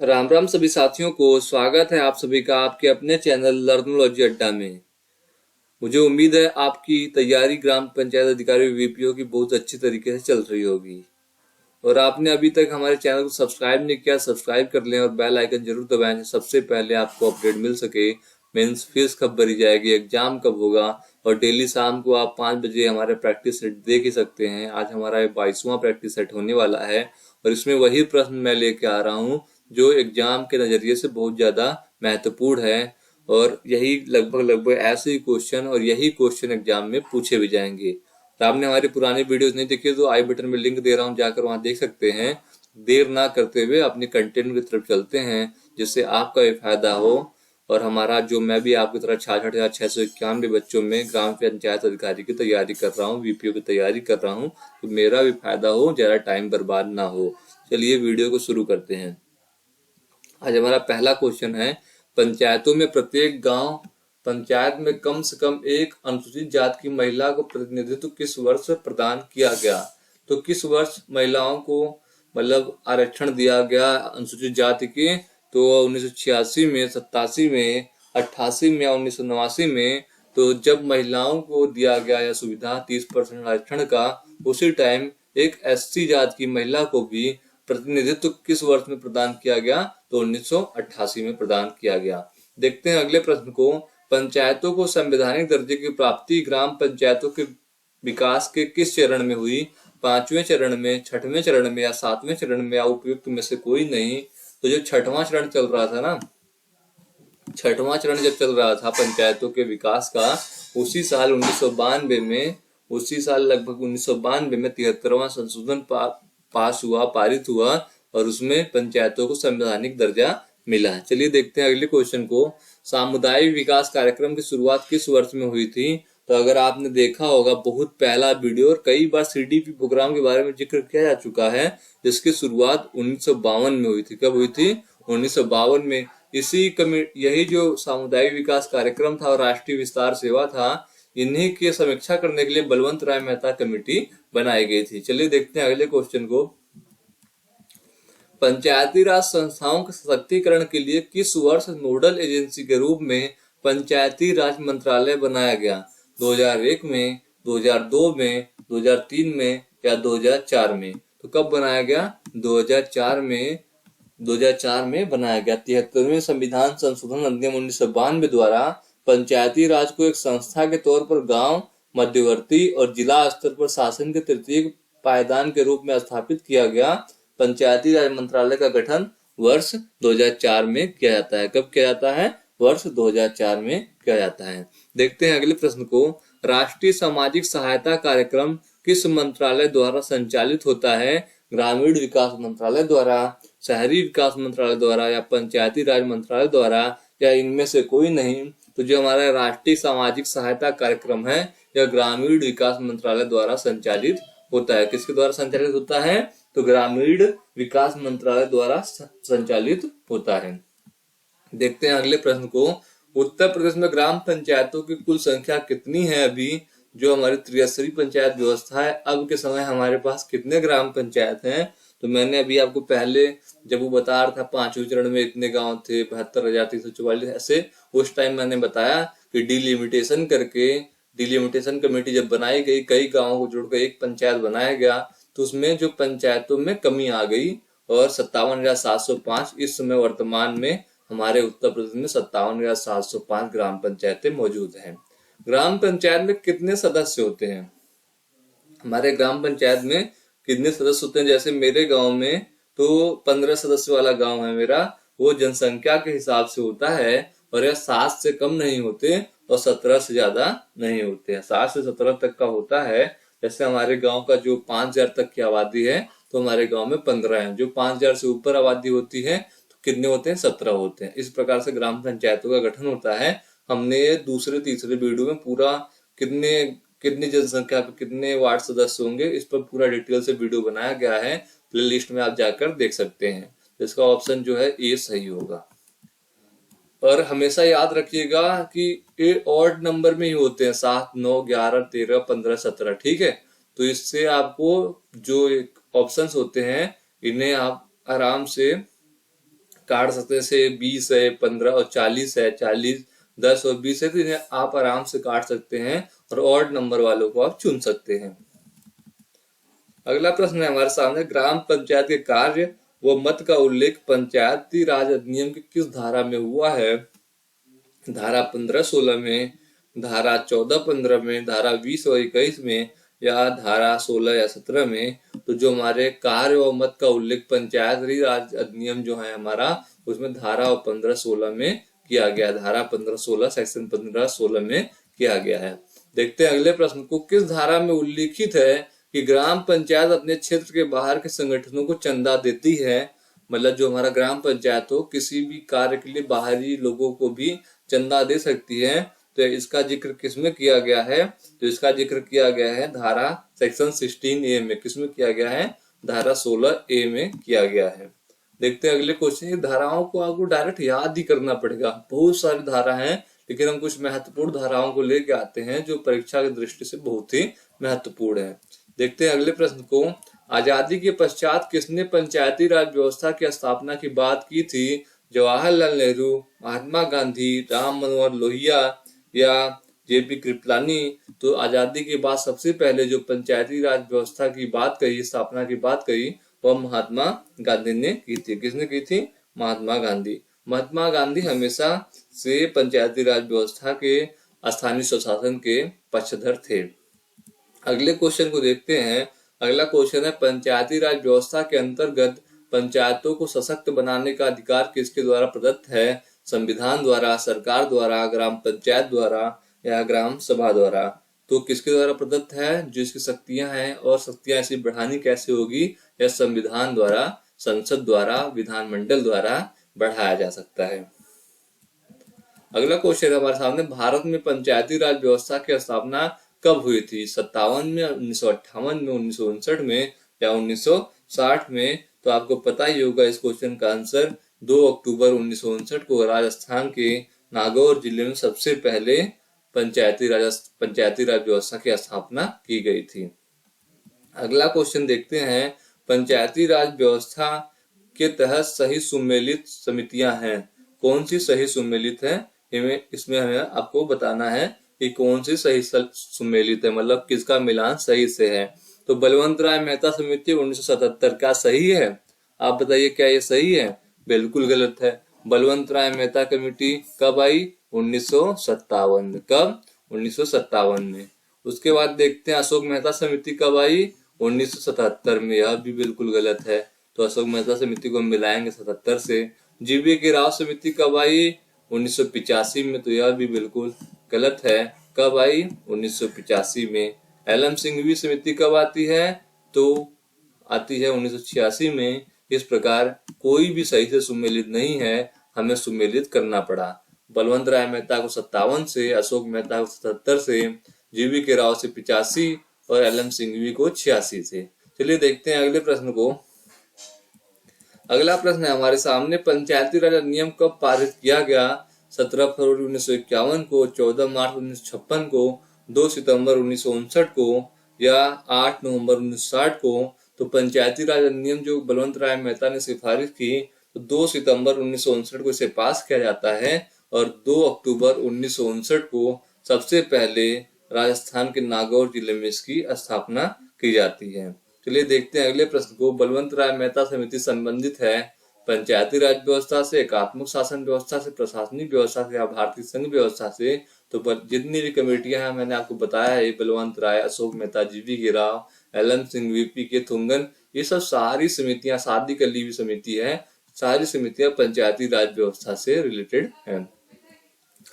राम राम सभी साथियों को स्वागत है आप सभी का आपके अपने चैनल लर्नोलॉजी अड्डा में। मुझे उम्मीद है आपकी तैयारी ग्राम पंचायत अधिकारी वीपीओ की बहुत अच्छी तरीके से चल रही होगी और आपने अभी तक हमारे चैनल को सब्सक्राइब नहीं किया, सब्सक्राइब कर लें और बेल आइकन जरूर दबाएं, सबसे पहले आपको अपडेट मिल सके। मेंस फीस कब भरी जाएगी, एग्जाम कब होगा और डेली शाम को आप 5 बजे हमारे प्रैक्टिस सेट देख ही सकते हैं। आज हमारा 22वां प्रैक्टिस सेट होने वाला है और इसमें वही प्रश्न मैं लेके आ रहा हूँ जो एग्जाम के नजरिए से बहुत ज्यादा महत्वपूर्ण है और यही लगभग ऐसे ही क्वेश्चन और यही क्वेश्चन एग्जाम में पूछे भी जाएंगे। तो आपने हमारी पुरानी वीडियोस नहीं देखी तो आई बटन में लिंक दे रहा हूँ, जाकर वहां देख सकते हैं। देर ना करते हुए अपने कंटेंट की तरफ चलते हैं जिससे आपका भी फायदा हो और हमारा जो मैं भी आपकी तरह 66,691 बच्चों में ग्राम पंचायत अधिकारी की तैयारी कर रहा हूँ, वीपीओ की तैयारी कर रहा हूँ, तो मेरा भी फायदा हो, ज्यादा टाइम बर्बाद ना हो। चलिए वीडियो को शुरू करते हैं। आज हमारा पहला क्वेश्चन है, पंचायतों में प्रत्येक गांव पंचायत में कम से कम एक अनुसूचित जाति की महिला को प्रतिनिधित्व किस वर्ष प्रदान किया गया। तो किस वर्ष महिलाओं को मतलब आरक्षण दिया गया अनुसूचित जाति के, तो 1986 में, 87 में, 88 में या 1989 में। तो जब महिलाओं को दिया गया यह सुविधा 30% आरक्षण का, उसी टाइम एक एससी जाति की महिला को भी प्रतिनिधित्व किस वर्ष में प्रदान किया गया, तो 1988 में प्रदान किया गया। देखते हैं अगले प्रश्न को, पंचायतों को संवैधानिक दर्जे की प्राप्ति ग्राम पंचायतों के विकास के किस चरण में हुई। 5वें चरण में, 6वें चरण में या 7वें चरण में या उपयुक्त में से कोई नहीं। तो जो 6वां चरण चल रहा था ना, 6वां चरण जब चल रहा था पंचायतों के विकास का, उसी साल 1992 में, उसी साल लगभग 1992 में 73वां संशोधन पास हुआ, पारित हुआ और उसमें पंचायतों को संवैधानिक दर्जा मिला। चलिए देखते हैं अगले क्वेश्चन को, सामुदायिक विकास कार्यक्रम की शुरुआत किस वर्ष में हुई थी। तो अगर आपने देखा होगा बहुत पहला वीडियो और कई बार सीडीपी प्रोग्राम के बारे में जिक्र किया जा चुका है, जिसकी शुरुआत 1952 में हुई थी। कब हुई थी? 1952 में। यही जो सामुदायिक विकास कार्यक्रम था और राष्ट्रीय विस्तार सेवा था, इन्हीं की समीक्षा करने के लिए बलवंत राय मेहता कमेटी बनाई गई थी। चलिए देखते हैं अगले क्वेश्चन को, पंचायती राज संस्थाओं के सशक्तिकरण के लिए किस वर्ष नोडल एजेंसी के रूप में पंचायती राज मंत्रालय बनाया गया। 2001 में, 2002 में, 2003 में या 2004 में। तो कब बनाया गया? 2004 में, 2004 में बनाया गया। 73वें संविधान संशोधन अधिनियम 1992 द्वारा पंचायती राज को एक संस्था के तौर पर गांव, मध्यवर्ती और जिला स्तर पर शासन के तृतीय पायदान के रूप में स्थापित किया गया। पंचायती राज मंत्रालय का गठन वर्ष 2004 में किया जाता है। कब किया जाता है? वर्ष 2004 में किया जाता है। देखते हैं अगले प्रश्न को, राष्ट्रीय सामाजिक सहायता कार्यक्रम किस मंत्रालय द्वारा संचालित होता है। ग्रामीण विकास मंत्रालय द्वारा, शहरी विकास मंत्रालय द्वारा या पंचायती राज मंत्रालय द्वारा या इनमें से कोई नहीं। तो जो हमारा राष्ट्रीय सामाजिक सहायता कार्यक्रम है यह ग्रामीण विकास मंत्रालय द्वारा संचालित होता है। किसके द्वारा संचालित होता है? तो ग्रामीण विकास मंत्रालय द्वारा संचालित होता है। देखते हैं अगले प्रश्न को, उत्तर प्रदेश में ग्राम पंचायतों की कुल संख्या कितनी है। अभी जो हमारी त्रिस्तरीय पंचायत व्यवस्था है, अब के समय हमारे पास कितने ग्राम पंचायत हैं। तो मैंने अभी आपको पहले जब वो बता रहा था 5वें चरण में इतने गांव थे, 72,344, ऐसे उस टाइम मैंने बताया कि डिलिमिटेशन करके, डिलिमिटेशन कमेटी जब बनाई गई, कई गांवों को जोड़कर एक पंचायत बनाया गया, तो उसमें जो पंचायतों में कमी आ गई और 57,705 इस समय वर्तमान में हमारे उत्तर प्रदेश में 57,705 ग्राम पंचायतें मौजूद हैं। ग्राम पंचायत में कितने सदस्य होते हैं? हमारे ग्राम पंचायत में कितने सदस्य होते हैं? जैसे मेरे गांव में तो 15 सदस्य वाला गांव है मेरा, वो जनसंख्या के हिसाब से होता है और यह 7 से कम नहीं होते और 17 से ज्यादा नहीं होते हैं। 7 से 17 तक का होता है। जैसे हमारे गांव का जो 5,000 तक की आबादी है तो हमारे गांव में 15 है। जो 5,000 से ऊपर आबादी होती है तो कितने होते हैं? 17 होते हैं। इस प्रकार से ग्राम पंचायतों का गठन होता है। हमने दूसरे तीसरे वीडियो में पूरा कितनी जनसंख्या पे कितने वार्ड सदस्य होंगे इस पर पूरा डिटेल से वीडियो बनाया गया है, प्लेलिस्ट में आप जाकर देख सकते हैं। इसका ऑप्शन जो है ए सही होगा। और हमेशा याद रखिएगा कि ये ऑड नंबर में ही होते हैं, 7, 9, 11, 13, 15, 17। ठीक है, तो इससे आपको जो ऑप्शंस होते हैं इन्हें आप आराम से काट सकते हैं, जैसे 20 है, 15 और 40 है, 40, 10 और 20 है, तो इन्हें आप आराम से काट सकते हैं और ऑड नंबर वालों को आप चुन सकते हैं। अगला प्रश्न है हमारे सामने, ग्राम पंचायत के कार्य व मत का उल्लेख पंचायती राज अधिनियम की किस धारा में हुआ है? धारा 15-16 में, धारा 14-15 में, धारा 20 और 21 में, या धारा 16 या 17 में? तो जो हमारे कार्य और मत का उल्लेख पंचायती राज अधिनियम जो है हमारा, उसमें धारा 15-16 में किया गया, धारा 15-16 सेक्शन 15-16 में किया गया है। देखते हैं अगले प्रश्न को, किस धारा में उल्लिखित है कि ग्राम पंचायत अपने क्षेत्र के बाहर के संगठनों को चंदा देती है? मतलब जो हमारा ग्राम पंचायत हो किसी भी कार्य के लिए बाहरी लोगों को भी चंदा दे सकती है। तो इसका जिक्र किसमें किया गया है? तो इसका जिक्र किया गया है धारा सेक्शन 16A में। किसमें किया गया है? धारा 16A में किया गया है। देखते हैं अगले क्वेश्चन, धाराओं को आपको डायरेक्ट याद ही करना पड़ेगा, बहुत सारी धारा हैं, लेकिन हम कुछ महत्वपूर्ण धाराओं को लेके आते हैं जो परीक्षा की दृष्टि से बहुत ही महत्वपूर्ण है। देखते हैं अगले प्रश्न को, आजादी के पश्चात किसने पंचायती राज व्यवस्था की स्थापना की बात की थी? जवाहरलाल नेहरू, महात्मा गांधी, राम मनोहर लोहिया या जेपी कृपलानी? तो आजादी के बाद सबसे पहले जो पंचायती राज व्यवस्था की बात कही, स्थापना की बात कही, वह महात्मा गांधी ने की थी। किसने की थी? महात्मा गांधी। महात्मा गांधी हमेशा से पंचायती राज व्यवस्था के स्थानीय स्वशासन के पक्षधर थे। अगले क्वेश्चन को देखते हैं। अगला क्वेश्चन है, पंचायती राज व्यवस्था के अंतर्गत पंचायतों को सशक्त बनाने का अधिकार किसके द्वारा प्रदत्त है? संविधान द्वारा, सरकार द्वारा, ग्राम पंचायत द्वारा या ग्राम सभा द्वारा? तो किसके द्वारा प्रदत्त है? जो इसकी शक्तियां हैं और शक्तियां ऐसी बढ़ानी कैसे होगी? या संविधान द्वारा, संसद द्वारा, विधानमंडल द्वारा बढ़ाया जा सकता है। अगला क्वेश्चन हमारे सामने, भारत में पंचायती राज व्यवस्था की स्थापना कब हुई थी? 57 में, 1958 में, 1959 में या 1960 में? तो आपको पता ही होगा इस क्वेश्चन का आंसर। 2 अक्टूबर 1959 को राजस्थान के नागौर जिले में सबसे पहले पंचायती राज व्यवस्था की स्थापना की गई थी। अगला क्वेश्चन देखते हैं, पंचायती राज व्यवस्था के तहत सही सुमेलित समितियां हैं। कौन सी सही सुमेलित है? इसमें हमें आपको बताना है कि कौन सी सही सुमेलित है, मतलब किसका मिलान सही से है। तो बलवंत राय मेहता समिति 1977, क्या सही है? आप बताइए, क्या ये सही है? बिल्कुल गलत है। बलवंत राय मेहता कमेटी कब आई? 1957। कब? 1957 में। उसके बाद देखते हैं अशोक मेहता समिति कब आई? 1977 में। यह भी बिल्कुल गलत है, तो अशोक मेहता समिति को मिलाएंगे 77 से। जीवी की राव समिति कब आई? 1985 में, तो यह भी बिल्कुल गलत है। कब आई? 1985 में। एलएम सिंघवी समिति कब आती है? तो आती है 1986 में। इस प्रकार कोई भी सही से सुमेलित नहीं है, हमें सुमेलित करना पड़ा। बलवंत राय मेहता को 57 से, अशोक मेहता को 77 से, जीवी के राव से 85 और एलएम सिंघवी को 86 से। चलिए देखते हैं अगले प्रश्न को। अगला प्रश्न है हमारे सामने, पंचायती राज अधिनियम कब पारित किया गया? 17 फरवरी 1951 को, 14 मार्च 1956 को, 2 सितंबर 1959 को या 8 नवंबर 1960 को? तो पंचायती राज अधिनियम जो बलवंत राय मेहता ने सिफारिश की, तो 2 सितंबर 1959 को इसे पास किया जाता है और 2 अक्टूबर 1959 को सबसे पहले राजस्थान के नागौर जिले में इसकी स्थापना की जाती है। चलिए देखते हैं अगले प्रश्न को। बलवंत राय मेहता समिति संबंधित है पंचायती राज व्यवस्था से, एकात्मक शासन व्यवस्था से, प्रशासनिक व्यवस्था से या भारतीय संघ व्यवस्था से? तो जितनी भी कमेटियां हैं मैंने आपको बताया है, बलवंत राय, अशोक मेहता, जीवी के राव, एलएम सिंह, वीपी के थुंगन, ये सब सारी समितियां, शादी कर ली हुई समिति है, सारी समितियां पंचायती राज व्यवस्था से रिलेटेड हैं।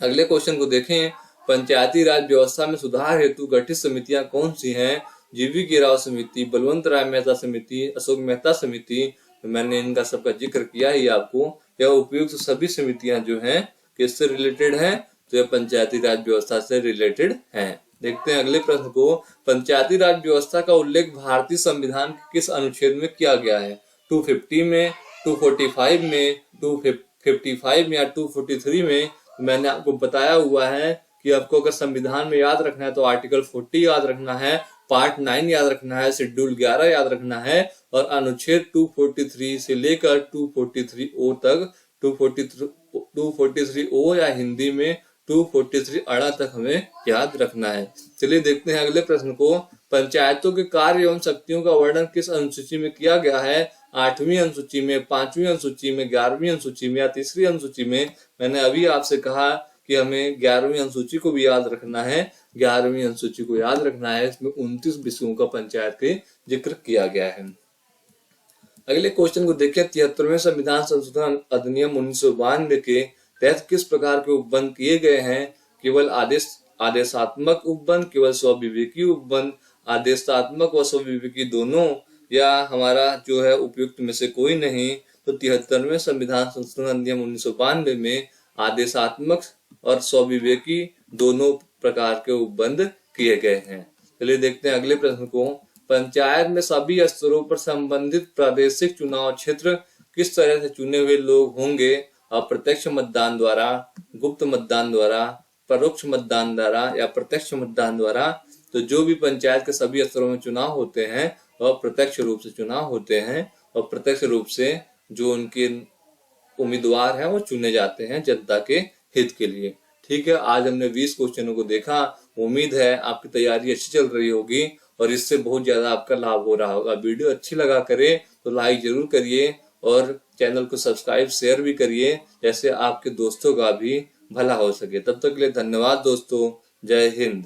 अगले क्वेश्चन को देखें, पंचायती राज व्यवस्था में सुधार हेतु गठित समितियां कौन सी हैं? जीवी के राव समिति, बलवंत राय मेहता समिति, अशोक मेहता समिति। मैंने इनका सबका जिक्र किया ही आपको। यह उपयुक्त सभी समितियां जो हैं किससे रिलेटेड हैं? तो यह पंचायती राज व्यवस्था से रिलेटेड हैं। देखते हैं अगले प्रश्न को। पंचायती राज व्यवस्था का उल्लेख भारतीय संविधान के किस अनुच्छेद में किया गया है? 250 में, 245 में, 255 में या 243 में? मैंने आपको बताया हुआ है कि आपको अगर संविधान में याद रखना है तो आर्टिकल 40 याद रखना है, पार्ट 9 याद रखना है, शेड्यूल 11 याद रखना है और अनुच्छेद 243 से लेकर 243O तक 243 ओ या हिंदी में 243 अड़ा तक हमें याद रखना है। चलिए देखते हैं अगले प्रश्न को। पंचायतों के कार्य एवं शक्तियों का वर्णन किस अनुसूची में किया गया है? 8वीं अनुसूची में, 5वीं अनुसूची में, 11वीं अनुसूची में या 3री अनुसूची में? मैंने अभी आपसे कहा कि हमें 11वीं अनुसूची को भी याद रखना है। 11वीं अनुसूची को याद रखना है, इसमें 29 विषयों का पंचायत के जिक्र किया गया है। अगले क्वेश्चन को देखिए। 73वें संविधान संशोधन अधिनियम 1992 के तहत किस प्रकार के उपबंध किए गए हैं? केवल आदेशात्मक उपबंध, केवल स्वविवेकी उपबंध, आदेशात्मक व स्वविवेकी दोनों, या हमारा जो है उपयुक्त में से कोई नहीं? तो 73वें संविधान संशोधन अधिनियम 1992 में आदेशात्मक और स्वविवेकी दोनों प्रकार के उपबंध किए गए हैं। चलिए देखते हैं अगले प्रश्न को। पंचायत में सभी स्तरों पर संबंधित प्रादेशिक चुनाव क्षेत्र किस तरह से चुने हुए लोग होंगे? अप्रत्यक्ष मतदान द्वारा, गुप्त मतदान द्वारा, परोक्ष मतदान द्वारा या प्रत्यक्ष मतदान द्वारा? तो जो भी पंचायत के सभी स्तरों में चुनाव होते हैं वह प्रत्यक्ष रूप से चुनाव होते हैं और प्रत्यक्ष रूप से जो उनके उम्मीदवार हैं वो चुने जाते हैं जनता के हित के लिए। ठीक है, आज हमने 20 क्वेश्चनों को देखा। उम्मीद है आपकी तैयारी अच्छी चल रही होगी और इससे बहुत ज्यादा आपका लाभ हो रहा होगा। वीडियो अच्छी लगा करे तो लाइक जरूर करिए और चैनल को सब्सक्राइब शेयर भी करिए, जैसे आपके दोस्तों का भी भला हो सके। तब तक के लिए धन्यवाद दोस्तों। जय हिंद।